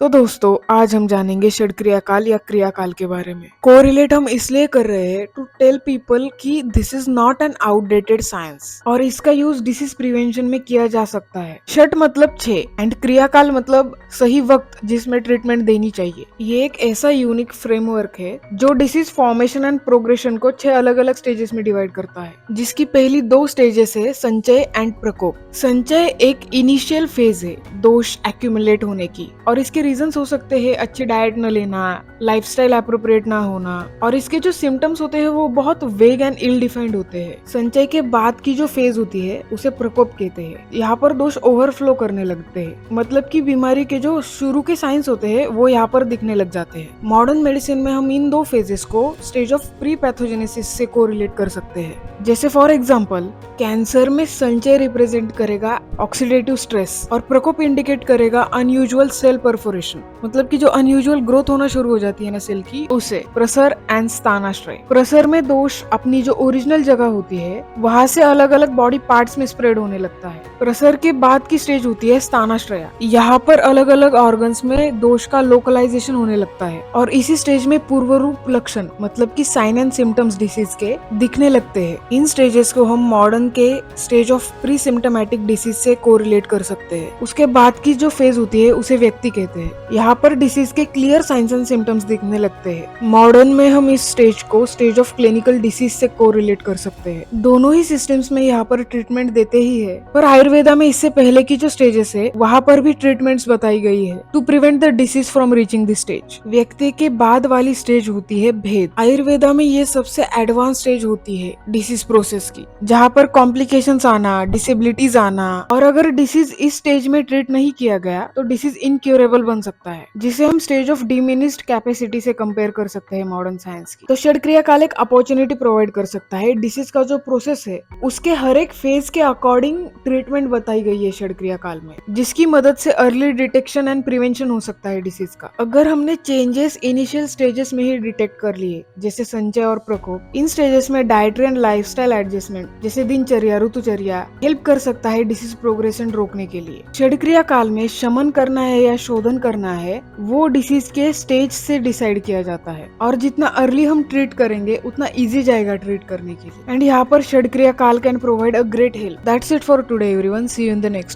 तो दोस्तों आज हम जानेंगे षड क्रियाकाल या क्रियाकाल के बारे में। कोरिलेट हम इसलिए कर रहे हैं टू टेल पीपल कि this is not an outdated science और इसका यूज डिसीज प्रिवेंशन में किया जा सकता है। षट मतलब 6 एंड क्रियाकाल मतलब सही वक्त जिसमें ट्रीटमेंट देनी चाहिए। ये एक ऐसा यूनिक फ्रेमवर्क है जो डिसीज फॉर्मेशन एंड प्रोग्रेशन को 6 अलग अलग स्टेजेस में डिवाइड करता है, जिसकी पहली 2 स्टेजेस है संचय एंड प्रकोप। संचय एक इनिशियल फेज है दोष एक्यूमुलेट होने की, और इसके रीजंस हो सकते हैं अच्छी डाइट न लेना, लाइफस्टाइल एप्रोप्रिएट ना होना, और इसके जो सिम्टम्स होते हैं वो बहुत वेग एंड इल डिफाइंड होते हैं। संचय के बाद की जो फेज होती है उसे प्रकोप कहते हैं। यहाँ पर दोष ओवरफ्लो करने लगते हैं, मतलब कि बीमारी के जो शुरू के साइंस होते हैं वो यहाँ पर दिखने लग जाते हैं। मॉडर्न मेडिसिन में हम इन 2 फेजेस को स्टेज ऑफ प्री पैथोजेनेसिस से कोरिलेट कर सकते हैं। जैसे फॉर एग्जाम्पल कैंसर में संचय रिप्रेजेंट करेगा ऑक्सीडेटिव स्ट्रेस और प्रकोप इंडिकेट करेगा अनयूजुअल सेल परफोरेशन, मतलब कि जो अनयूजुअल ग्रोथ होना शुरू हो जाती है ना सेल की, उसे प्रसर एंड स्थानाश्रय। प्रसर में दोष अपनी जो ओरिजिनल जगह होती है वहां से अलग अलग बॉडी पार्ट्स में स्प्रेड होने लगता है। प्रसर के बाद की स्टेज होती है स्थानाश्रय। यहाँ पर अलग अलग ऑर्गन्स में दोष का लोकलाइजेशन होने लगता है और इसी स्टेज में पूर्व रूप लक्षण मतलब कि साइन एंड सिम्टम्स डिसीज के दिखने लगते हैं। इन स्टेजेस को हम मॉडर्न के stage of pre symptomatic disease से कोरिलेट कर सकते हैं। उसके बाद की जो फेज होती है उसे व्यक्ति कहते हैं। यहाँ पर डिसीज के क्लियर साइंस एंड सिम्टम्स दिखने लगते हैं। मॉडर्न में हम इस स्टेज को स्टेज ऑफ क्लिनिकल डिसीज से कोरिलेट कर सकते हैं। दोनों ही सिस्टम्स में यहाँ पर ट्रीटमेंट देते ही है, पर आयुर्वेदा में इससे पहले की जो स्टेजेस है वहाँ पर भी ट्रीटमेंट्स बताई गई है to prevent the disease from reaching this stage. व्यक्ति के बाद वाली स्टेज होती है भेद। आयुर्वेदा में ये सबसे एडवांस स्टेज होती है डिसीज प्रोसेस की, जहाँ पर कॉम्प्लिकेशंस आना, डिसेबिलिटीज आना, और अगर डिसीज इस स्टेज में ट्रीट नहीं किया गया तो डिसीज इनक्यूरेबल बन सकता है, जिसे हम स्टेज ऑफ डिमिनिश्ड कैपेसिटी से कंपेयर कर सकते हैं मॉडर्न साइंस की। तो षड क्रियाकाल एक अपॉर्चुनिटी प्रोवाइड कर सकता है। डिसीज का जो प्रोसेस है उसके हर एक फेज के अकॉर्डिंग ट्रीटमेंट बताई गई है षड क्रियाकाल में, जिसकी मदद से अर्ली डिटेक्शन एंड प्रिवेंशन हो सकता है डिसीज का। अगर हमने चेंजेस इनिशियल स्टेजेस में ही डिटेक्ट कर लिए जैसे संचय और प्रकोप, इन स्टेजेस में डाइटरी एंड लाइफस्टाइल एडजस्टमेंट जैसे दिनचर्या, ऋतुचर्या हेल्प कर सकता है डिसीज प्रोग्रेशन रोकने के लिए। षड क्रियाकाल में शमन करना है या शोधन करना है वो डिसीज के स्टेज से डिसाइड किया जाता है, और जितना अर्ली हम ट्रीट करेंगे उतना इजी जाएगा ट्रीट करने के लिए। एंड यहाँ पर षड क्रियाकाल can provide a great help. That's it for today everyone, see you in the next.